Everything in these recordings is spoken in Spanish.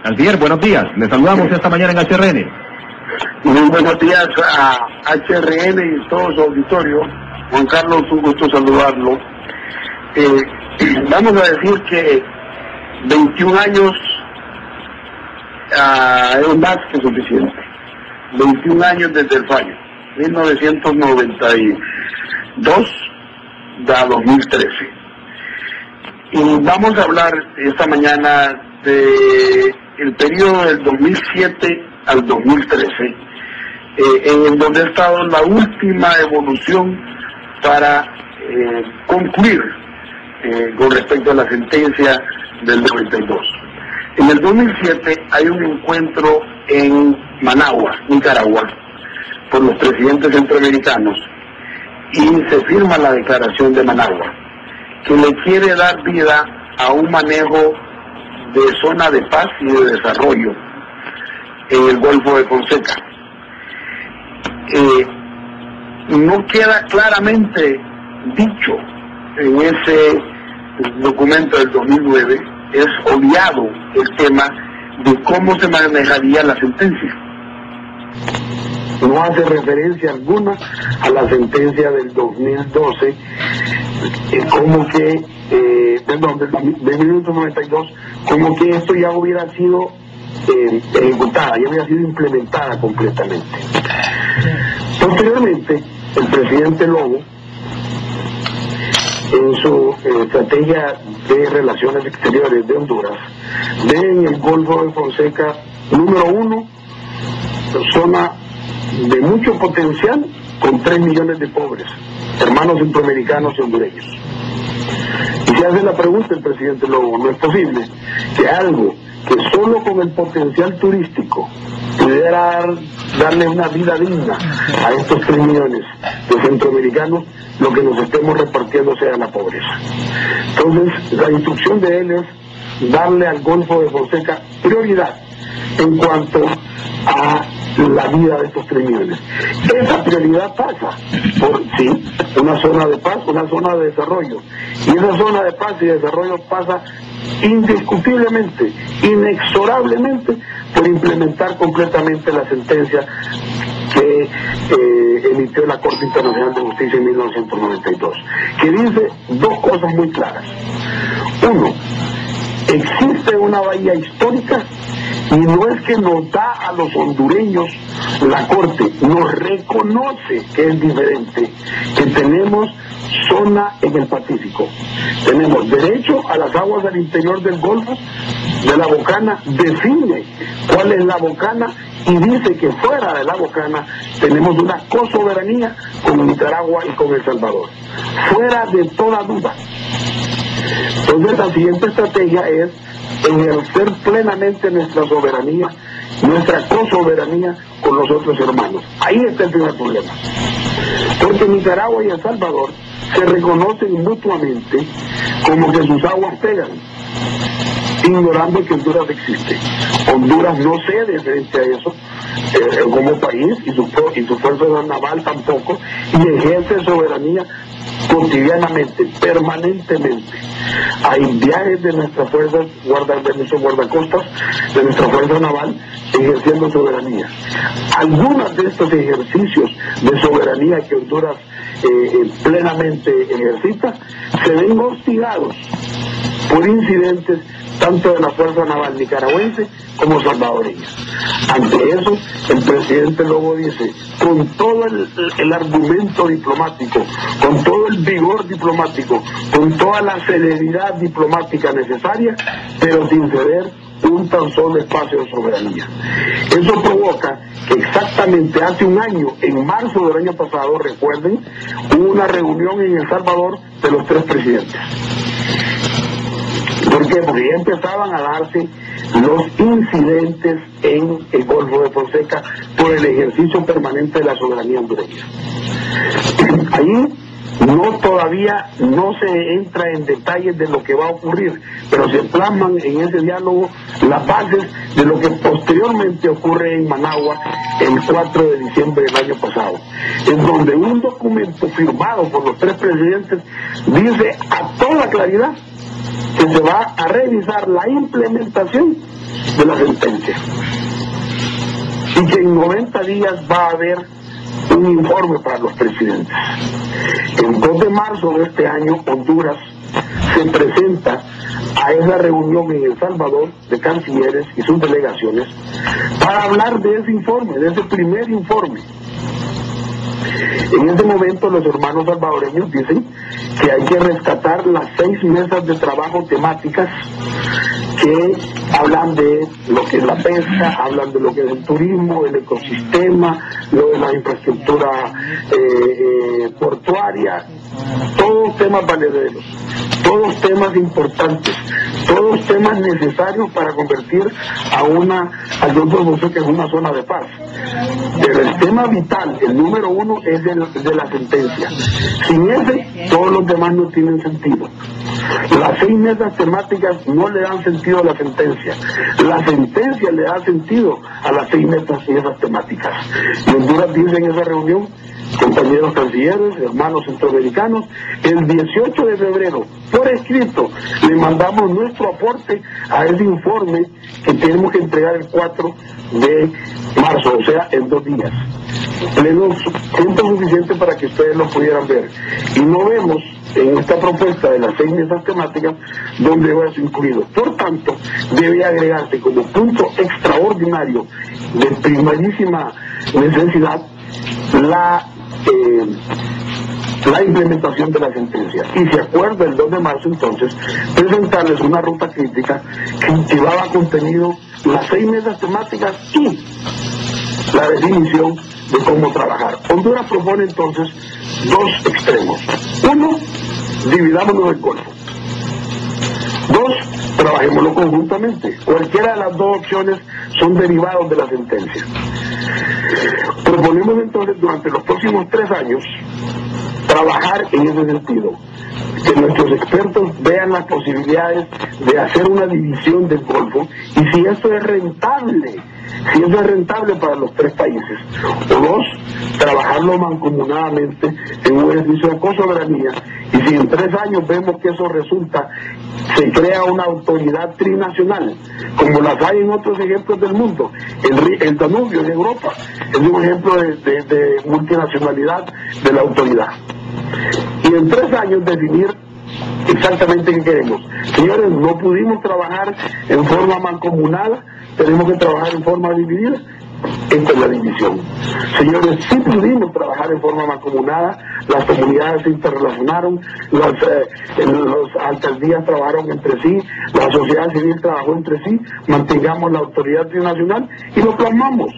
Canciller, buenos días. Le saludamos esta mañana en HRN. Muy buenos días a HRN y todo su auditorio. Juan Carlos, un gusto saludarlo. Vamos a decir que 21 años es más que suficiente. 21 años desde el fallo, 1992 a 2013. Y vamos a hablar esta mañana de el periodo del 2007 al 2013, en donde ha estado la última evolución para concluir con respecto a la sentencia del 92. En el 2007 hay un encuentro en Managua, Nicaragua, por los presidentes centroamericanos, y se firma la declaración de Managua, que le quiere dar vida a un manejo de zona de paz y de desarrollo en el Golfo de Fonseca. No queda claramente dicho en ese documento del 2009, es obviado el tema de cómo se manejaría la sentencia. No hace referencia alguna a la sentencia del 2012, como que, perdón, del 1992, como que esto ya hubiera sido ejecutada, ya hubiera sido implementada completamente. Posteriormente, el presidente Lobo, en su estrategia de relaciones exteriores de Honduras, ve en el Golfo de Fonseca, número 1, zona de mucho potencial, con 3 millones de pobres, hermanos centroamericanos y hondureños. Y se hace la pregunta el presidente Lobo: no es posible que algo que solo con el potencial turístico pudiera darle una vida digna a estos 3 millones de centroamericanos, lo que nos estemos repartiendo sea la pobreza. Entonces, la instrucción de él es darle al Golfo de Fonseca prioridad en cuanto a la vida de estos 3 millones. Esa prioridad pasa por, sí, una zona de paz, una zona de desarrollo. Y esa zona de paz y desarrollo pasa indiscutiblemente, inexorablemente, por implementar completamente la sentencia que emitió la Corte Internacional de Justicia en 1992, que dice 2 cosas muy claras. 1, existe una bahía histórica, y no es que nos da a los hondureños la Corte, nos reconoce que es diferente, que tenemos zona en el Pacífico, tenemos derecho a las aguas del interior del Golfo, de la Bocana, define cuál es la Bocana y dice que fuera de la Bocana tenemos una cosoberanía con Nicaragua y con El Salvador, fuera de toda duda. Entonces la siguiente estrategia es ejercer plenamente nuestra soberanía, nuestra cosoberanía con los otros hermanos. Ahí está el primer problema, porque Nicaragua y El Salvador se reconocen mutuamente como que sus aguas pegan, ignorando que Honduras existe. Honduras no cede frente a eso como país, y su fuerza naval tampoco, y ejerce soberanía cotidianamente, permanentemente. Hay viajes de nuestras fuerzas, de nuestros guardacostas, de nuestra fuerza naval, ejerciendo soberanía. Algunos de estos ejercicios de soberanía que Honduras plenamente ejercita, se ven hostigados por incidentes tanto de la fuerza naval nicaragüense como salvadoreña. Ante eso, el presidente Lobo dice, con todo el argumento diplomático, con todo el vigor diplomático, con toda la celeridad diplomática necesaria, pero sin ceder un tan solo espacio de soberanía. Eso provoca que exactamente hace un año, en marzo del año pasado, recuerden, hubo una reunión en El Salvador de los 3 presidentes. ¿Por qué? Porque ya empezaban a darse los incidentes en el Golfo de Fonseca por el ejercicio permanente de la soberanía hondureña. Ahí todavía no se entra en detalles de lo que va a ocurrir, pero se plasman en ese diálogo las bases de lo que posteriormente ocurre en Managua el 4 de diciembre del año pasado, en donde un documento firmado por los 3 presidentes dice a toda claridad que se va a revisar la implementación de la sentencia y que en 90 días va a haber un informe para los presidentes. El 2 de marzo de este año, Honduras se presenta a esa reunión en El Salvador de cancilleres y sus delegaciones para hablar de ese informe, de ese primer informe. En ese momento los hermanos salvadoreños dicen que hay que rescatar las 6 mesas de trabajo temáticas que hablan de lo que es la pesca, hablan de lo que es el turismo, el ecosistema, lo de la infraestructura portuaria, todos temas valederos, todos temas importantes, todos temas necesarios para convertir a Golfo de Fonseca en una zona de paz. Pero el tema vital, el número 1, es de la sentencia. Sin ese, todos los demás no tienen sentido. Las 6 mesas temáticas no le dan sentido a la sentencia. La sentencia le da sentido a las 6 mesas y esas temáticas. Y Honduras dice en esa reunión, compañeros cancilleres, hermanos centroamericanos, el 18 de febrero, por escrito, le mandamos nuestro aporte a ese informe que tenemos que entregar el 4 de marzo, o sea, en 2 días. Tiempo suficiente para que ustedes lo pudieran ver. Y no vemos en esta propuesta de las 6 mesas temáticas donde va eso incluido. Por tanto, debe agregarse como punto extraordinario de primerísima necesidad la implementación de la sentencia. Y se acuerda el 2 de marzo entonces presentarles una ruta crítica que llevaba contenido las 6 mesas temáticas y la definición de cómo trabajar. Honduras propone entonces 2 extremos. 1, dividámonos el Golfo. 2, trabajémoslo conjuntamente. Cualquiera de las 2 opciones son derivados de la sentencia. Proponemos entonces durante los próximos 3 años trabajar en ese sentido, que nuestros expertos vean las posibilidades de hacer una división del Golfo y si esto es rentable, para los 3 países. O 2, trabajarlo mancomunadamente en un ejercicio de cosoberanía y si en 3 años vemos que eso resulta, se crea una autoridad trinacional, como las hay en otros ejemplos del mundo. El Danubio en Europa es un ejemplo de multinacionalidad de la autoridad. Y en 3 años definir exactamente qué queremos. Señores, no pudimos trabajar en forma mancomunada, tenemos que trabajar en forma dividida. Esta es la división. Señores, sí pudimos trabajar en forma mancomunada, las comunidades se interrelacionaron, las alcaldías trabajaron entre sí, la sociedad civil trabajó entre sí, mantengamos la autoridad trinacional y lo plasmamos.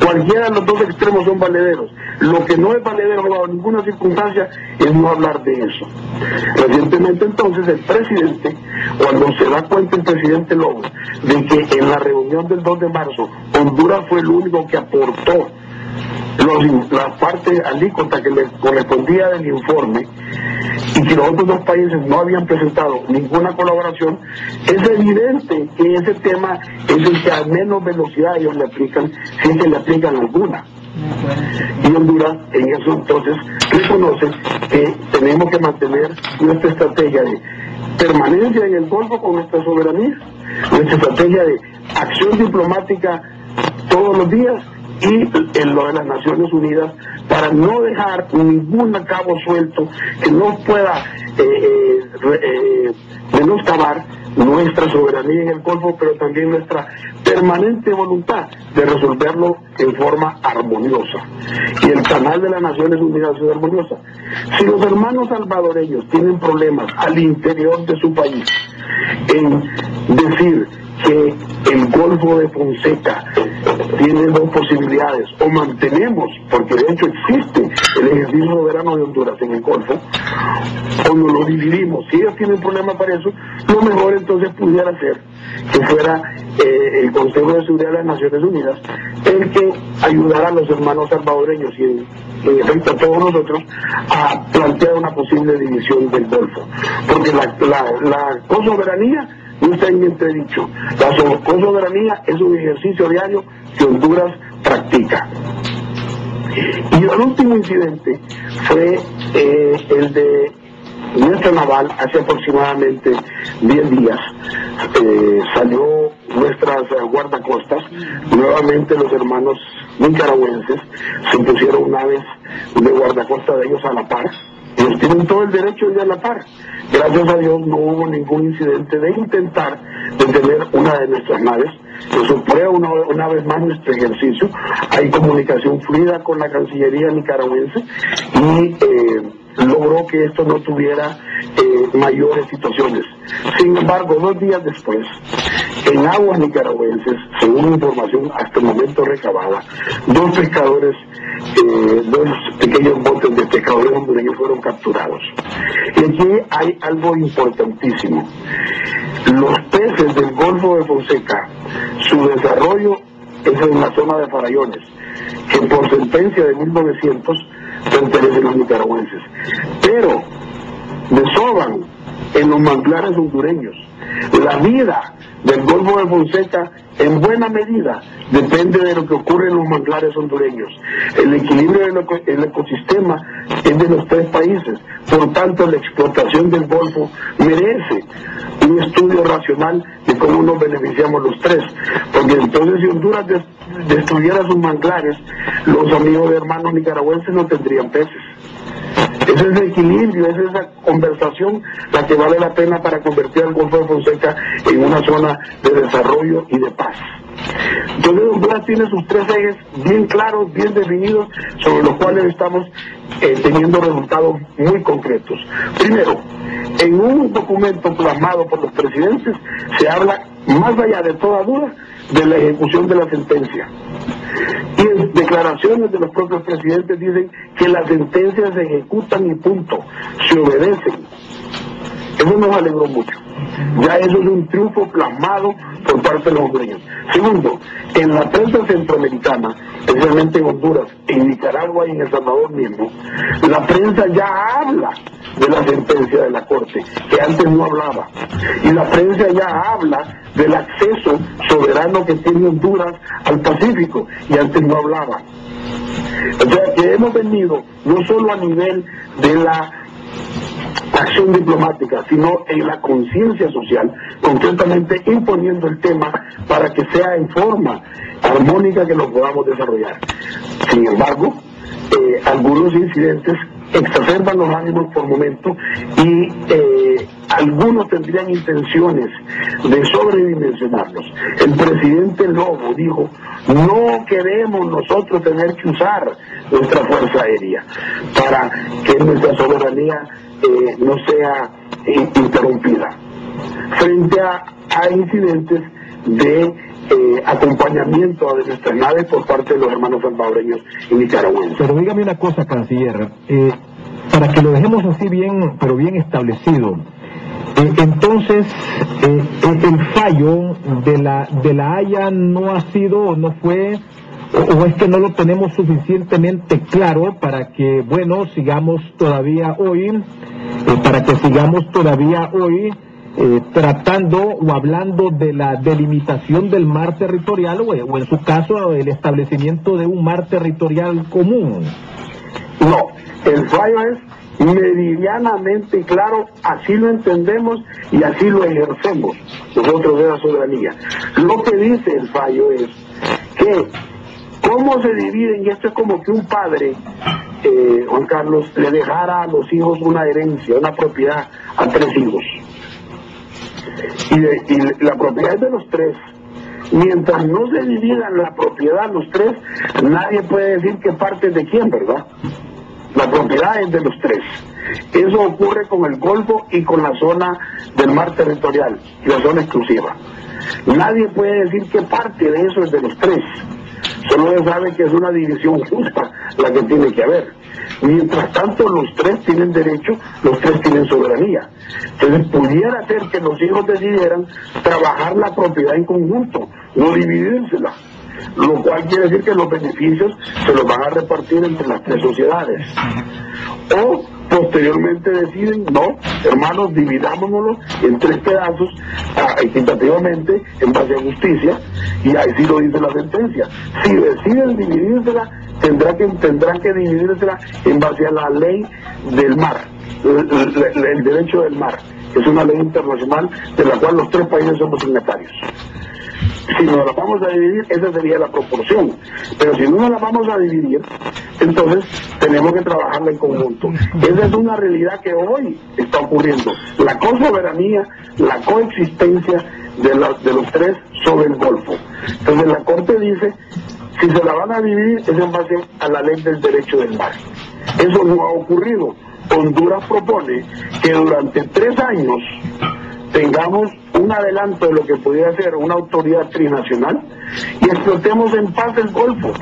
Cualquiera de los 2 extremos son valederos. Lo que no es valedero bajo ninguna circunstancia es no hablar de eso. Recientemente entonces el presidente, cuando se da cuenta el presidente Lobo de que en la reunión del 2 de marzo Honduras fue el único que aportó la parte alícuota que le correspondía del informe y que los otros 2 países no habían presentado ninguna colaboración, es evidente que ese tema es el que a menos velocidad ellos le aplican, si es que le aplican alguna. Y Honduras en eso entonces reconoce que tenemos que mantener nuestra estrategia de permanencia en el Golfo con nuestra soberanía, nuestra estrategia de acción diplomática todos los días y en lo de las Naciones Unidas para no dejar ningún cabo suelto que no pueda menoscabar nuestra soberanía en el Golfo, pero también nuestra permanente voluntad de resolverlo en forma armoniosa. Y el canal de las Naciones Unidas es armoniosa. Si los hermanos salvadoreños tienen problemas al interior de su país en decir que el Golfo de Fonseca tiene 2 posibilidades, o mantenemos, porque de hecho existe el ejercicio soberano de Honduras en el Golfo, o nos lo dividimos. Si ellos tienen problema para eso, lo mejor entonces pudiera ser que fuera el Consejo de Seguridad de las Naciones Unidas el que ayudara a los hermanos salvadoreños y en efecto a todos nosotros a plantear una posible división del Golfo, porque la cosoberanía no está en entredicho. La cosoberanía es un ejercicio diario que Honduras practica. Y el último incidente fue el de nuestra naval hace aproximadamente 10 días salió nuestras guardacostas, nuevamente los hermanos nicaragüenses se pusieron naves de guardacosta de ellos a la par. Ellos tienen todo el derecho de ir a la par. Gracias a Dios no hubo ningún incidente de intentar detener una de nuestras naves. Eso prueba una vez más nuestro ejercicio. Hay comunicación fluida con la Cancillería nicaragüense y logró que esto no tuviera mayores situaciones. Sin embargo, 2 días después, en aguas nicaragüenses, según información hasta el momento recabada, 2 pescadores, 2 pequeños botes de pescadores hondureños fueron capturados. Y aquí hay algo importantísimo. Los peces del Golfo de Fonseca, su desarrollo es en la zona de Farallones, que por sentencia de 1900 pertenecen a los nicaragüenses, pero desoban en los manglares hondureños. La vida del Golfo de Fonseca en buena medida depende de lo que ocurre en los manglares hondureños. El equilibrio del ecosistema es de los 3 países, por tanto la explotación del Golfo merece un estudio racional de cómo nos beneficiamos los 3, porque entonces si Honduras destruyera sus manglares, los amigos y hermanos nicaragüenses no tendrían peces. Ese es el equilibrio, es esa conversación la que vale la pena para convertir al Golfo de Fonseca en una zona de desarrollo y de paz. Entonces Honduras tiene sus 3 ejes bien claros, bien definidos, sobre los cuales estamos teniendo resultados muy concretos. Primero, en un documento plasmado por los presidentes se habla, más allá de toda duda, de la ejecución de la sentencia. Y en declaraciones de los propios presidentes dicen que las sentencias se ejecutan y punto, se obedecen. Eso nos alegró mucho. Ya eso es un triunfo plasmado por parte de los hondureños. Segundo, en la prensa centroamericana, especialmente en Honduras, en Nicaragua y en El Salvador mismo, la prensa ya habla de la sentencia de la Corte, que antes no hablaba. Y la prensa ya habla del acceso soberano que tiene Honduras al Pacífico, y antes no hablaba. O sea que hemos venido no solo a nivel de la acción diplomática, sino en la conciencia social, concretamente imponiendo el tema para que sea en forma armónica que lo podamos desarrollar. Sin embargo, algunos incidentes exacerban los ánimos por momento y algunos tendrían intenciones de sobredimensionarlos. El presidente Lobo dijo: no queremos nosotros tener que usar nuestra fuerza aérea para que nuestra soberanía no sea interrumpida. Frente a incidentes de acompañamiento de nuestras naves por parte de los hermanos salvadoreños y nicaragüenses. Pero dígame una cosa, canciller, para que lo dejemos así bien, pero bien establecido. Entonces, el fallo de la Haya no ha sido, no fue, o es que no lo tenemos suficientemente claro para que, bueno, sigamos todavía hoy, tratando o hablando de la delimitación del mar territorial o en su caso el establecimiento de un mar territorial común. No, el fallo es meridianamente claro, así lo entendemos y así lo ejercemos nosotros de la soberanía. Lo que dice el fallo es que cómo se dividen, y esto es como que un padre, Juan Carlos, le dejara a los hijos una herencia, una propiedad a 3 hijos. Y la propiedad es de los 3. Mientras no se dividan la propiedad los 3, nadie puede decir qué parte es de quién, ¿verdad? La propiedad es de los 3. Eso ocurre con el Golfo y con la zona del mar territorial, la zona exclusiva. Nadie puede decir qué parte de eso es de los 3. Solo se sabe que es una división justa la que tiene que haber. Mientras tanto, los 3 tienen derecho, los 3 tienen soberanía. Entonces, pudiera ser que los hijos decidieran trabajar la propiedad en conjunto, no dividírsela. Lo cual quiere decir que los beneficios se los van a repartir entre las 3 sociedades. O posteriormente deciden: no, hermanos, dividámonoslo en 3 pedazos equitativamente en base a justicia, y ahí sí lo dice la sentencia. Si deciden dividírsela, tendrán que dividírsela en base a la ley del mar. el derecho del mar. Es una ley internacional de la cual los 3 países somos signatarios. Si nos la vamos a dividir, esa sería la proporción. Pero si no nos la vamos a dividir, entonces tenemos que trabajarla en conjunto. Esa es una realidad que hoy está ocurriendo. La cosoberanía, la coexistencia de los 3 sobre el Golfo. Entonces la Corte dice, si se la van a dividir, es en base a la ley del derecho del mar. Eso no ha ocurrido. Honduras propone que durante 3 años tengamos un adelanto de lo que podría ser una autoridad trinacional y explotemos en paz el Golfo.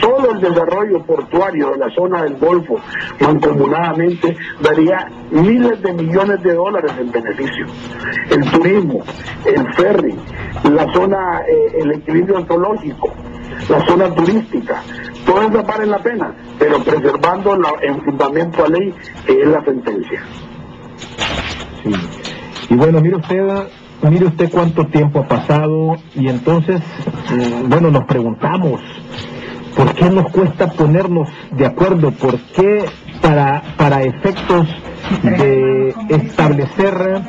Solo el desarrollo portuario de la zona del Golfo, mancomunadamente, daría miles de millones de dólares en beneficio. El turismo, el ferry, la zona, el equilibrio ecológico, la zona turística, todas esas valen la pena, pero preservando el fundamento a ley que es la sentencia. Sí. Y bueno, mire usted cuánto tiempo ha pasado y entonces, bueno, nos preguntamos, ¿por qué nos cuesta ponernos de acuerdo? ¿Por qué para efectos de establecer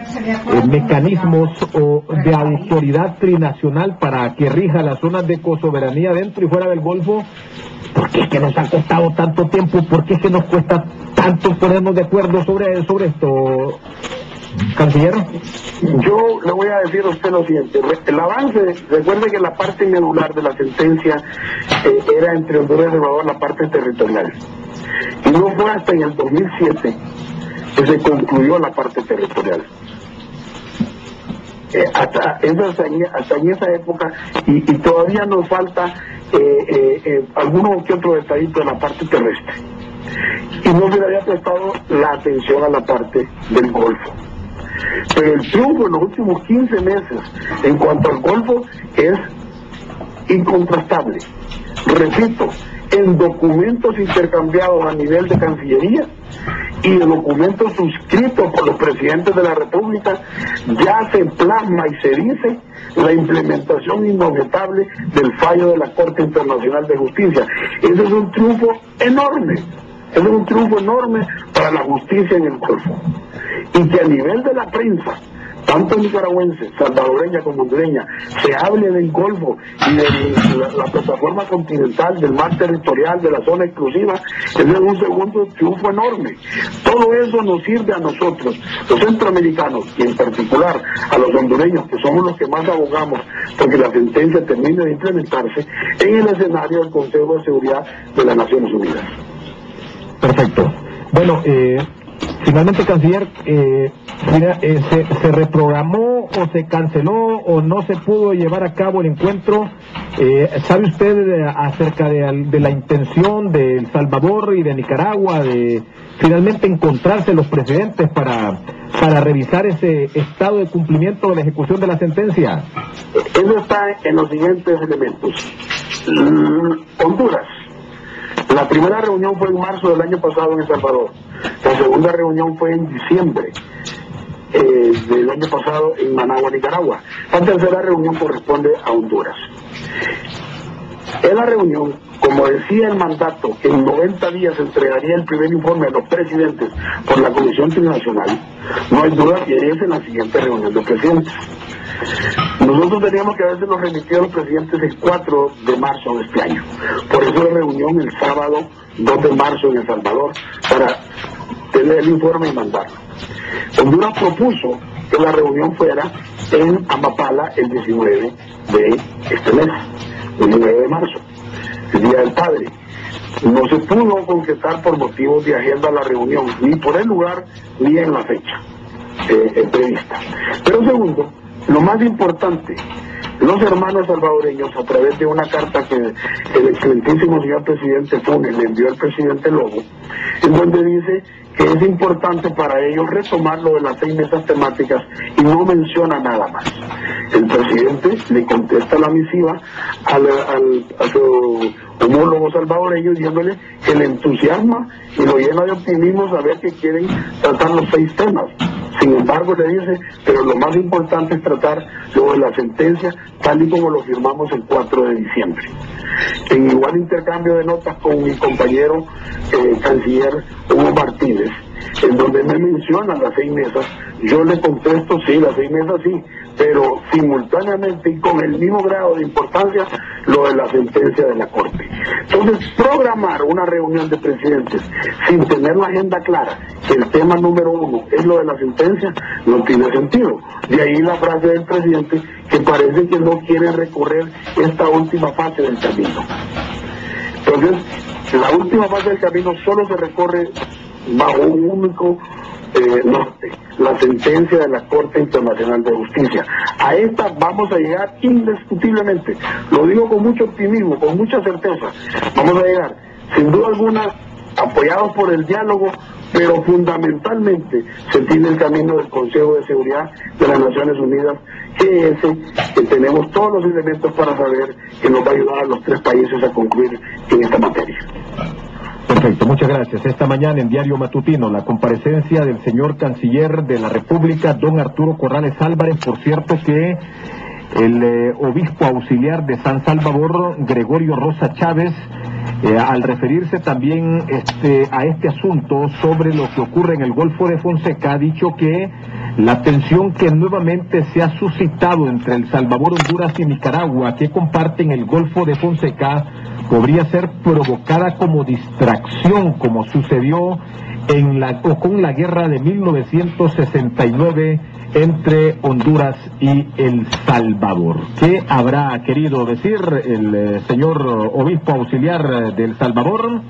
mecanismos o de autoridad trinacional para que rija las zonas de cosoberanía dentro y fuera del Golfo? ¿Por qué es que nos ha costado tanto tiempo? ¿Por qué es que nos cuesta tanto ponernos de acuerdo sobre esto, canciller? Yo le voy a decir a usted lo siguiente. El avance, recuerde que la parte medular de la sentencia era entre Honduras y El Salvador, la parte territorial. Y no fue hasta en el 2007 que se concluyó la parte territorial. Hasta en esa época, y todavía nos falta algunos que otros detallitos de la parte terrestre. Y no se le había prestado la atención a la parte del Golfo. Pero el triunfo en los últimos 15 meses en cuanto al Golfo es incontrastable. Repito, en documentos intercambiados a nivel de Cancillería y en documentos suscritos por los presidentes de la República, ya se plasma y se dice la implementación inobjetable del fallo de la Corte Internacional de Justicia. Ese es un triunfo enorme. Es un triunfo enorme para la justicia en el Golfo. Y que a nivel de la prensa, tanto nicaragüense, salvadoreña como hondureña, se hable del Golfo y de la plataforma continental, del mar territorial, de la zona exclusiva, es un segundo triunfo enorme. Todo eso nos sirve a nosotros, los centroamericanos, y en particular a los hondureños, que somos los que más abogamos porque la sentencia termine de implementarse en el escenario del Consejo de Seguridad de las Naciones Unidas. Perfecto. Bueno, finalmente, canciller, ¿se reprogramó o se canceló o no se pudo llevar a cabo el encuentro? ¿Sabe usted acerca de la intención de El Salvador y de Nicaragua de finalmente encontrarse los presidentes para revisar ese estado de cumplimiento de la ejecución de la sentencia? Eso está en los siguientes elementos. Honduras. La primera reunión fue en marzo del año pasado en El Salvador. La segunda reunión fue en diciembre del año pasado en Managua, Nicaragua. La tercera reunión corresponde a Honduras. En la reunión, como decía el mandato, que en 90 días se entregaría el primer informe a los presidentes por la Comisión Internacional, no hay duda que es en la siguiente reunión de presidentes. Nosotros teníamos que haberse los remitido a los presidentes el 4 de marzo de este año. Por eso la reunión el sábado 2 de marzo en El Salvador, para tener el informe y mandarlo. Honduras propuso que la reunión fuera en Amapala el 19 de este mes, el 19 de marzo, el Día del Padre. No se pudo concretar por motivos de agenda la reunión, ni por el lugar, ni en la fecha prevista. Pero segundo, lo más importante, los hermanos salvadoreños, a través de una carta que el excelentísimo señor presidente Funes le envió al presidente Lobo, en donde dice que es importante para ellos retomar lo de las 6 mesas temáticas y no menciona nada más. El presidente le contesta la misiva a su homólogo salvadoreño diciéndole que le entusiasma y lo llena de optimismo saber que quieren tratar los 6 temas. Sin embargo, le dice, pero lo más importante es tratar lo de la sentencia tal y como lo firmamos el 4 de diciembre. En igual intercambio de notas con mi compañero canciller Hugo Martínez, en donde me mencionan las 6 mesas, yo le contesto, sí, las 6 mesas sí, pero simultáneamente y con el mismo grado de importancia lo de la sentencia de la Corte. Entonces, programar una reunión de presidentes sin tener la agenda clara, que el tema número 1 es lo de la sentencia, no tiene sentido. De ahí la frase del presidente que parece que no quiere recorrer esta última fase del camino. Entonces, la última fase del camino solo se recorre bajo un único norte, la sentencia de la Corte Internacional de Justicia. A esta vamos a llegar indiscutiblemente, lo digo con mucho optimismo, con mucha certeza, vamos a llegar, sin duda alguna, apoyados por el diálogo, pero fundamentalmente se tiene el camino del Consejo de Seguridad de las Naciones Unidas, que es ese que tenemos todos los elementos para saber que nos va a ayudar a los 3 países a concluir en esta materia. Perfecto, muchas gracias. Esta mañana en Diario Matutino, la comparecencia del señor Canciller de la República, don Arturo Corrales Álvarez. Por cierto que el obispo auxiliar de San Salvador, Gregorio Rosa Chávez, al referirse también a este asunto sobre lo que ocurre en el Golfo de Fonseca, ha dicho que la tensión que nuevamente se ha suscitado entre El Salvador, Honduras y Nicaragua, que comparten el Golfo de Fonseca, podría ser provocada como distracción, como sucedió con la guerra de 1969 entre Honduras y El Salvador. ¿Qué habrá querido decir el señor obispo auxiliar de El Salvador?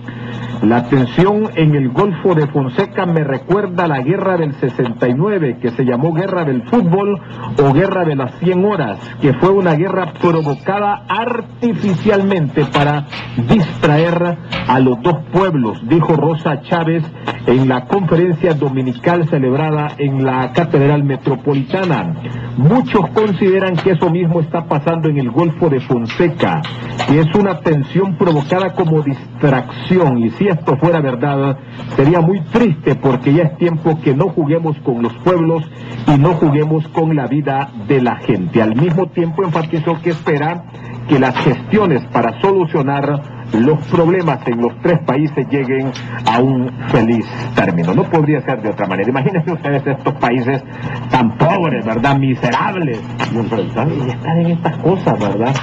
La tensión en el Golfo de Fonseca me recuerda a la guerra del 69, que se llamó Guerra del Fútbol o Guerra de las 100 horas, que fue una guerra provocada artificialmente para distraer a los 2 pueblos, dijo Rosa Chávez en la conferencia dominical celebrada en la Catedral Metropolitana. Muchos consideran que eso mismo está pasando en el Golfo de Fonseca, que es una tensión provocada como distracción, y si esto fuera verdad, sería muy triste, porque ya es tiempo que no juguemos con los pueblos y no juguemos con la vida de la gente. Al mismo tiempo enfatizó que espera que las gestiones para solucionar los problemas en los 3 países lleguen a un feliz término. No podría ser de otra manera. Imagínense ustedes estos países tan pobres, ¿verdad? Miserables. Y están en estas cosas, ¿verdad?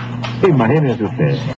Imagínense ustedes.